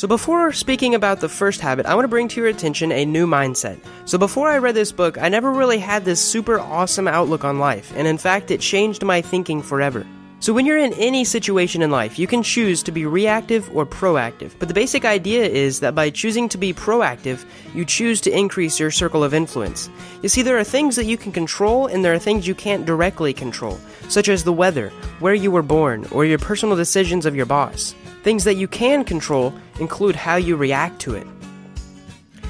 So before speaking about the first habit, I want to bring to your attention a new mindset. So before I read this book, I never really had this super awesome outlook on life, and in fact, it changed my thinking forever. So when you're in any situation in life, you can choose to be reactive or proactive. But the basic idea is that by choosing to be proactive, you choose to increase your circle of influence. You see, there are things that you can control and there are things you can't directly control, such as the weather, where you were born, or your personal decisions of your boss. Things that you can control include how you react to it.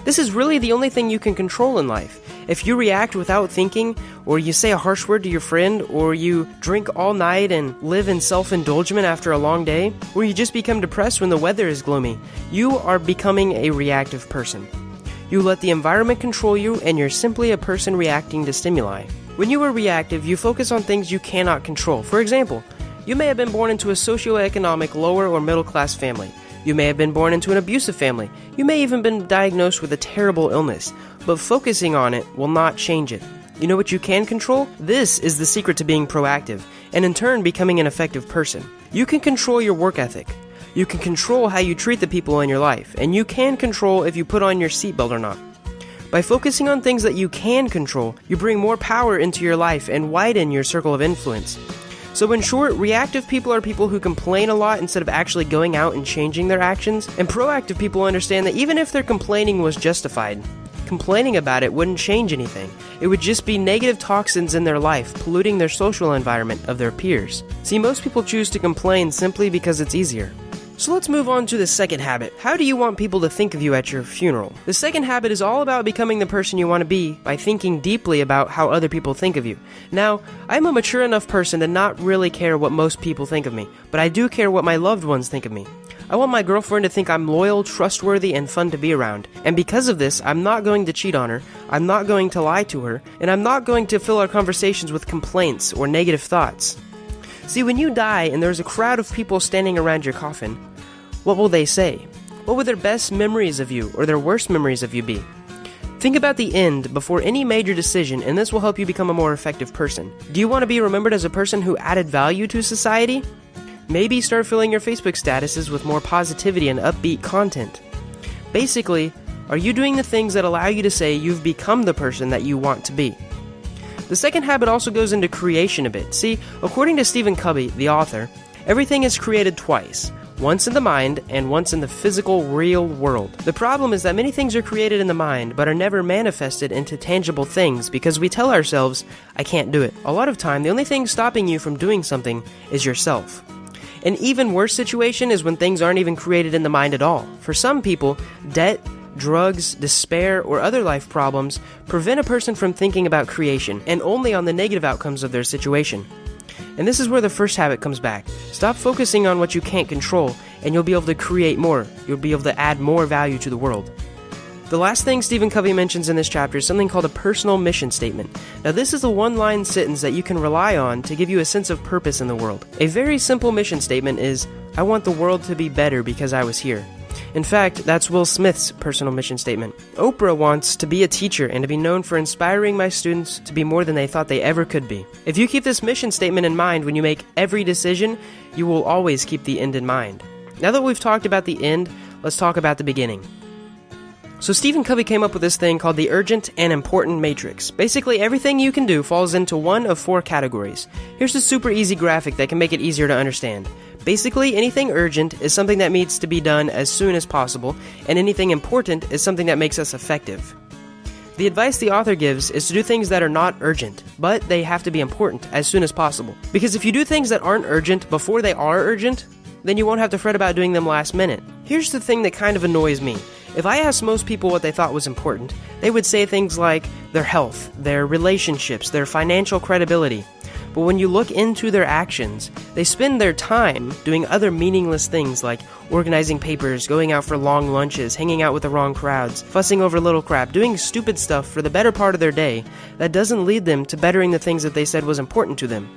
This is really the only thing you can control in life. If you react without thinking, or you say a harsh word to your friend, or you drink all night and live in self-indulgence after a long day, or you just become depressed when the weather is gloomy, you are becoming a reactive person. You let the environment control you, and you're simply a person reacting to stimuli. When you are reactive, you focus on things you cannot control. For example, you may have been born into a socioeconomic lower or middle class family. You may have been born into an abusive family. You may even been diagnosed with a terrible illness. But focusing on it will not change it. You know what you can control? This is the secret to being proactive, and in turn becoming an effective person. You can control your work ethic. You can control how you treat the people in your life, and you can control if you put on your seatbelt or not. By focusing on things that you can control, you bring more power into your life and widen your circle of influence. So in short, reactive people are people who complain a lot instead of actually going out and changing their actions, and proactive people understand that even if their complaining was justified, complaining about it wouldn't change anything. It would just be negative toxins in their life, polluting their social environment of their peers. See, most people choose to complain simply because it's easier. So let's move on to the second habit. How do you want people to think of you at your funeral? The second habit is all about becoming the person you want to be by thinking deeply about how other people think of you. Now, I'm a mature enough person to not really care what most people think of me, but I do care what my loved ones think of me. I want my girlfriend to think I'm loyal, trustworthy, and fun to be around. And because of this, I'm not going to cheat on her, I'm not going to lie to her, and I'm not going to fill our conversations with complaints or negative thoughts. See, when you die and there's a crowd of people standing around your coffin, what will they say? What will their best memories of you or their worst memories of you be? Think about the end before any major decision, and this will help you become a more effective person. Do you want to be remembered as a person who added value to society? Maybe start filling your Facebook statuses with more positivity and upbeat content. Basically, are you doing the things that allow you to say you've become the person that you want to be? The second habit also goes into creation a bit. See, according to Stephen Covey, the author, everything is created twice. Once in the mind, and once in the physical, real world. The problem is that many things are created in the mind, but are never manifested into tangible things because we tell ourselves, I can't do it. A lot of time, the only thing stopping you from doing something is yourself. An even worse situation is when things aren't even created in the mind at all. For some people, debt, drugs, despair, or other life problems prevent a person from thinking about creation, and only on the negative outcomes of their situation. And this is where the first habit comes back. Stop focusing on what you can't control, and you'll be able to create more. You'll be able to add more value to the world. The last thing Stephen Covey mentions in this chapter is something called a personal mission statement. Now, this is a one-line sentence that you can rely on to give you a sense of purpose in the world. A very simple mission statement is, I want the world to be better because I was here. In fact, that's Will Smith's personal mission statement. Oprah wants to be a teacher and to be known for inspiring my students to be more than they thought they ever could be. If you keep this mission statement in mind when you make every decision, you will always keep the end in mind. Now that we've talked about the end, let's talk about the beginning. So Stephen Covey came up with this thing called the urgent and important matrix. Basically, everything you can do falls into one of 4 categories. Here's a super easy graphic that can make it easier to understand. Basically, anything urgent is something that needs to be done as soon as possible, and anything important is something that makes us effective. The advice the author gives is to do things that are not urgent, but they have to be important as soon as possible. Because if you do things that aren't urgent before they are urgent, then you won't have to fret about doing them last minute. Here's the thing that kind of annoys me. If I asked most people what they thought was important, they would say things like their health, their relationships, their financial credibility. But when you look into their actions, they spend their time doing other meaningless things like organizing papers, going out for long lunches, hanging out with the wrong crowds, fussing over little crap, doing stupid stuff for the better part of their day that doesn't lead them to bettering the things that they said was important to them.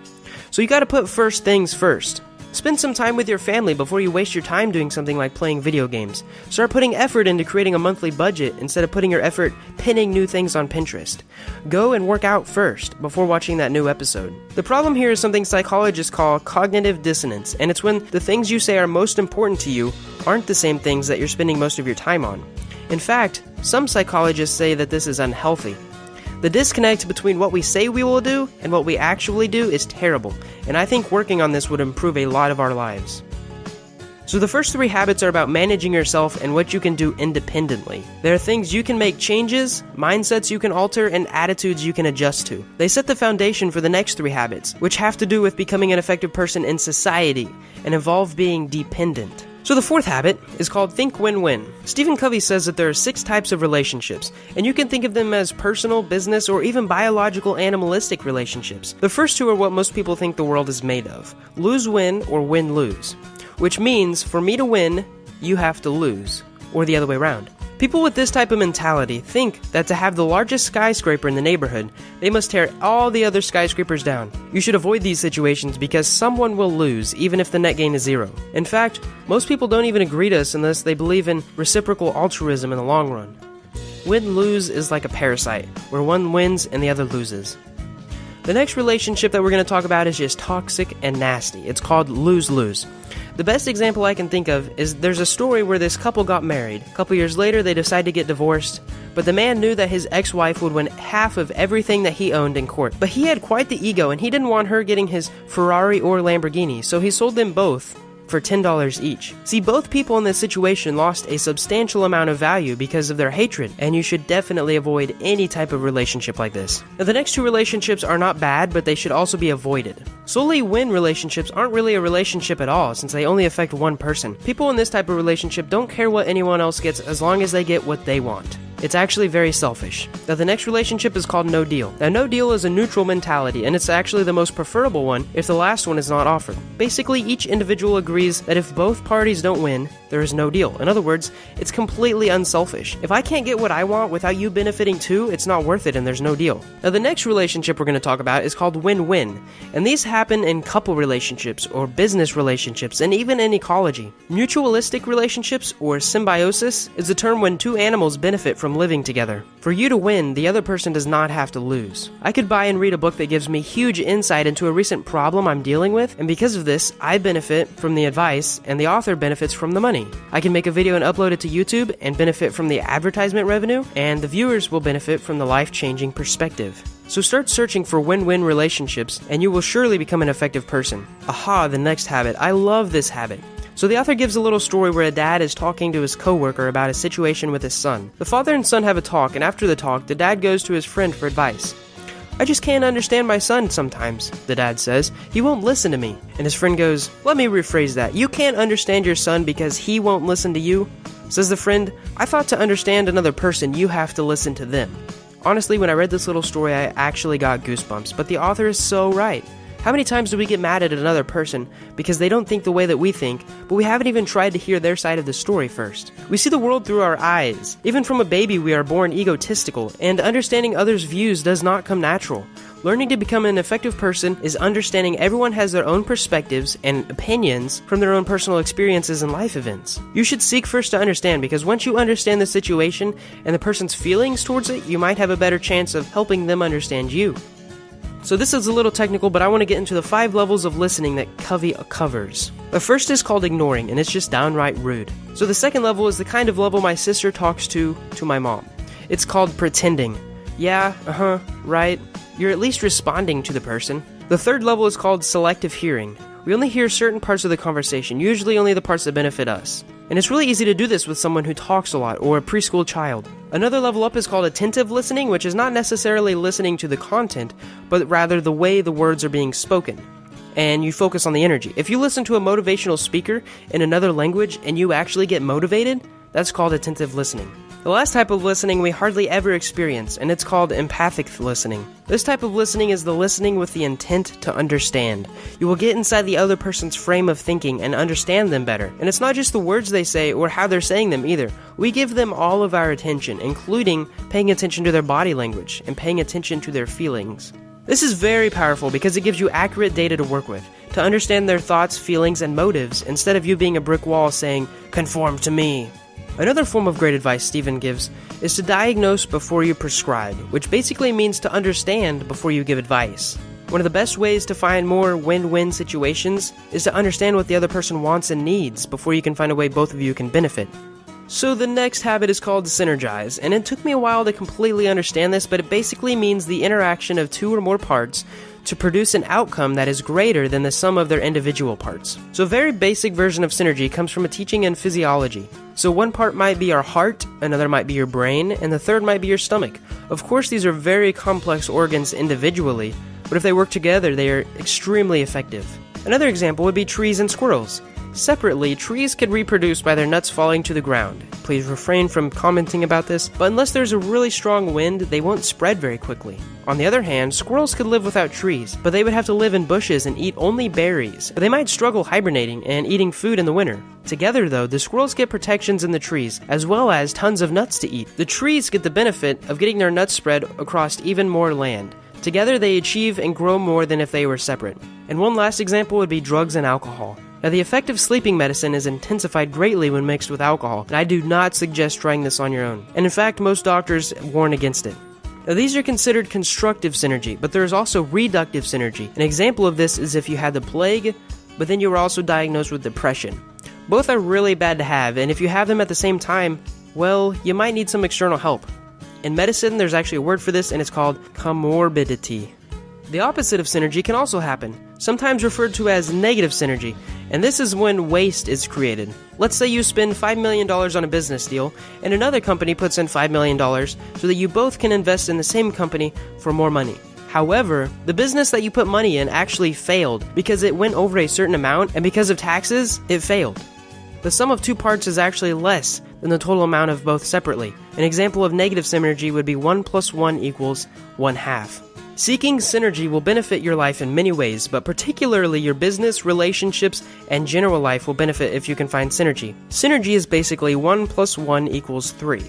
So you gotta put first things first. Spend some time with your family before you waste your time doing something like playing video games. Start putting effort into creating a monthly budget instead of putting your effort pinning new things on Pinterest. Go and work out first before watching that new episode. The problem here is something psychologists call cognitive dissonance, and it's when the things you say are most important to you aren't the same things that you're spending most of your time on. In fact, some psychologists say that this is unhealthy. The disconnect between what we say we will do and what we actually do is terrible, and I think working on this would improve a lot of our lives. So the first 3 habits are about managing yourself and what you can do independently. There are things you can make changes, mindsets you can alter, and attitudes you can adjust to. They set the foundation for the next 3 habits, which have to do with becoming an effective person in society and involve being dependent. So the 4th habit is called Think Win-Win. Stephen Covey says that there are 6 types of relationships, and you can think of them as personal, business, or even biological animalistic relationships. The first 2 are what most people think the world is made of: lose-win or win-lose, which means for me to win, you have to lose, or the other way around. People with this type of mentality think that to have the largest skyscraper in the neighborhood, they must tear all the other skyscrapers down. You should avoid these situations because someone will lose, even if the net gain is 0. In fact, most people don't even agree to us unless they believe in reciprocal altruism in the long run. Win-lose is like a parasite, where one wins and the other loses. The next relationship that we're going to talk about is just toxic and nasty. It's called lose-lose. The best example I can think of is there's a story where this couple got married. A couple years later, they decided to get divorced, but the man knew that his ex-wife would win half of everything that he owned in court. But he had quite the ego, and he didn't want her getting his Ferrari or Lamborghini, so he sold them both for $10 each. See, both people in this situation lost a substantial amount of value because of their hatred, and you should definitely avoid any type of relationship like this. Now, the next 2 relationships are not bad, but they should also be avoided. Solely win relationships aren't really a relationship at all, since they only affect one person. People in this type of relationship don't care what anyone else gets as long as they get what they want. It's actually very selfish. Now, the next relationship is called no deal. Now, no deal is a neutral mentality, and it's actually the most preferable one if the last one is not offered. Basically, each individual agrees that if both parties don't win, there is no deal. In other words, it's completely unselfish. If I can't get what I want without you benefiting too, it's not worth it and there's no deal. Now, the next relationship we're going to talk about is called win-win, and these happen in couple relationships or business relationships and even in ecology. Mutualistic relationships or symbiosis is a term when 2 animals benefit from living together. For you to win, the other person does not have to lose. I could buy and read a book that gives me huge insight into a recent problem I'm dealing with, and because of this, I benefit from the advice and the author benefits from the money. I can make a video and upload it to YouTube and benefit from the advertisement revenue, and the viewers will benefit from the life-changing perspective. So start searching for win-win relationships, and you will surely become an effective person. Aha, the next habit. I love this habit. So the author gives a little story where a dad is talking to his coworker about a situation with his son. The father and son have a talk, and after the talk, the dad goes to his friend for advice. "I just can't understand my son sometimes," the dad says. "He won't listen to me." And his friend goes, "Let me rephrase that. You can't understand your son because he won't listen to you?" Says the friend, "I thought to understand another person, you have to listen to them." Honestly, when I read this little story, I actually got goosebumps, but the author is so right. How many times do we get mad at another person because they don't think the way that we think, but we haven't even tried to hear their side of the story first? We see the world through our eyes. Even from a baby, we are born egotistical, and understanding others' views does not come natural. Learning to become an effective person is understanding everyone has their own perspectives and opinions from their own personal experiences and life events. You should seek first to understand, because once you understand the situation and the person's feelings towards it, you might have a better chance of helping them understand you. So this is a little technical, but I want to get into the 5 levels of listening that Covey covers. The first is called ignoring, and it's just downright rude. So the second level is the kind of level my sister talks to my mom. It's called pretending. Yeah, right. You're at least responding to the person. The third level is called selective hearing. We only hear certain parts of the conversation, usually only the parts that benefit us. And it's really easy to do this with someone who talks a lot, or a preschool child. Another level up is called attentive listening, which is not necessarily listening to the content, but rather the way the words are being spoken. And you focus on the energy. If you listen to a motivational speaker in another language and you actually get motivated, that's called attentive listening. The last type of listening we hardly ever experience, and it's called empathic listening. This type of listening is the listening with the intent to understand. You will get inside the other person's frame of thinking and understand them better. And it's not just the words they say or how they're saying them either. We give them all of our attention, including paying attention to their body language and paying attention to their feelings. This is very powerful because it gives you accurate data to work with, to understand their thoughts, feelings, and motives instead of you being a brick wall saying, "Conform to me." Another form of great advice Stephen gives is to diagnose before you prescribe, which basically means to understand before you give advice. One of the best ways to find more win-win situations is to understand what the other person wants and needs before you can find a way both of you can benefit. So the next habit is called synergize, and it took me a while to completely understand this, but it basically means the interaction of two or more parts to produce an outcome that is greater than the sum of their individual parts. So a very basic version of synergy comes from a teaching in physiology. So one part might be our heart, another might be your brain, and the third might be your stomach. Of course, these are very complex organs individually, but if they work together, they are extremely effective. Another example would be trees and squirrels. Separately, trees could reproduce by their nuts falling to the ground. Please refrain from commenting about this, but unless there's a really strong wind, they won't spread very quickly. On the other hand, squirrels could live without trees, but they would have to live in bushes and eat only berries. But they might struggle hibernating and eating food in the winter. Together though, the squirrels get protections in the trees, as well as tons of nuts to eat. The trees get the benefit of getting their nuts spread across even more land. Together they achieve and grow more than if they were separate. And one last example would be drugs and alcohol. Now, the effect of sleeping medicine is intensified greatly when mixed with alcohol, and I do not suggest trying this on your own. And in fact, most doctors warn against it. Now, these are considered constructive synergy, but there is also reductive synergy. An example of this is if you had the plague, but then you were also diagnosed with depression. Both are really bad to have, and if you have them at the same time, well, you might need some external help. In medicine, there's actually a word for this, and it's called comorbidity. The opposite of synergy can also happen, sometimes referred to as negative synergy, and this is when waste is created. Let's say you spend $5 million on a business deal, and another company puts in $5 million so that you both can invest in the same company for more money. However, the business that you put money in actually failed because it went over a certain amount, and because of taxes, it failed. The sum of two parts is actually less than the total amount of both separately. An example of negative synergy would be 1 + 1 = 1/2. Seeking synergy will benefit your life in many ways, but particularly your business, relationships, and general life will benefit if you can find synergy. Synergy is basically 1 + 1 = 3.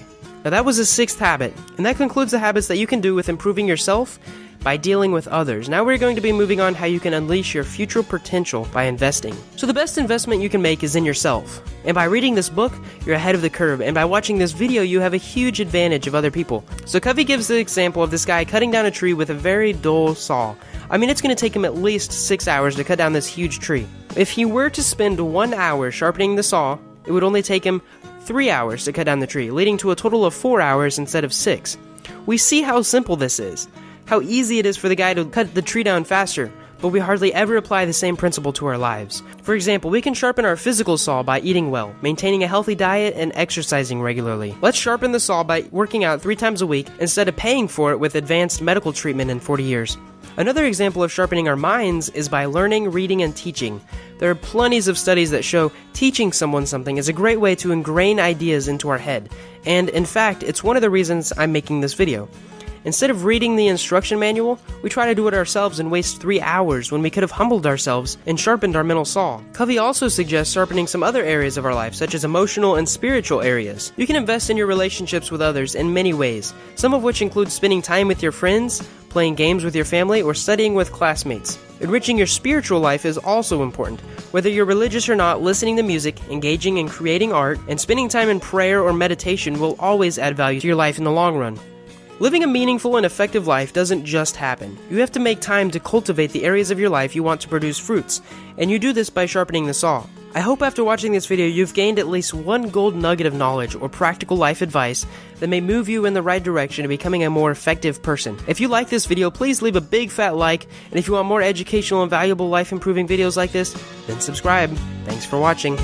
Now that was the sixth habit, and that concludes the habits that you can do with improving yourself by dealing with others. Now we're going to be moving on how you can unleash your future potential by investing. So the best investment you can make is in yourself. And by reading this book, you're ahead of the curve. And by watching this video, you have a huge advantage of other people. So Covey gives the example of this guy cutting down a tree with a very dull saw. I mean, it's going to take him at least 6 hours to cut down this huge tree. If he were to spend 1 hour sharpening the saw, it would only take him 3 hours to cut down the tree, leading to a total of 4 hours instead of 6. We see how simple this is. How easy it is for the guy to cut the tree down faster, but we hardly ever apply the same principle to our lives. For example, we can sharpen our physical saw by eating well, maintaining a healthy diet, and exercising regularly. Let's sharpen the saw by working out 3 times a week instead of paying for it with advanced medical treatment in 40 years. Another example of sharpening our minds is by learning, reading, and teaching. There are plenty of studies that show teaching someone something is a great way to ingrain ideas into our head. And in fact, it's one of the reasons I'm making this video. Instead of reading the instruction manual, we try to do it ourselves and waste 3 hours when we could have humbled ourselves and sharpened our mental saw. Covey also suggests sharpening some other areas of our life, such as emotional and spiritual areas. You can invest in your relationships with others in many ways, some of which include spending time with your friends, playing games with your family, or studying with classmates. Enriching your spiritual life is also important. Whether you're religious or not, listening to music, engaging in creating art, and spending time in prayer or meditation will always add value to your life in the long run. Living a meaningful and effective life doesn't just happen. You have to make time to cultivate the areas of your life you want to produce fruits, and you do this by sharpening the saw. I hope after watching this video you've gained at least one gold nugget of knowledge or practical life advice that may move you in the right direction to becoming a more effective person. If you like this video, please leave a big fat like, and if you want more educational and valuable life improving videos like this, then subscribe. Thanks for watching.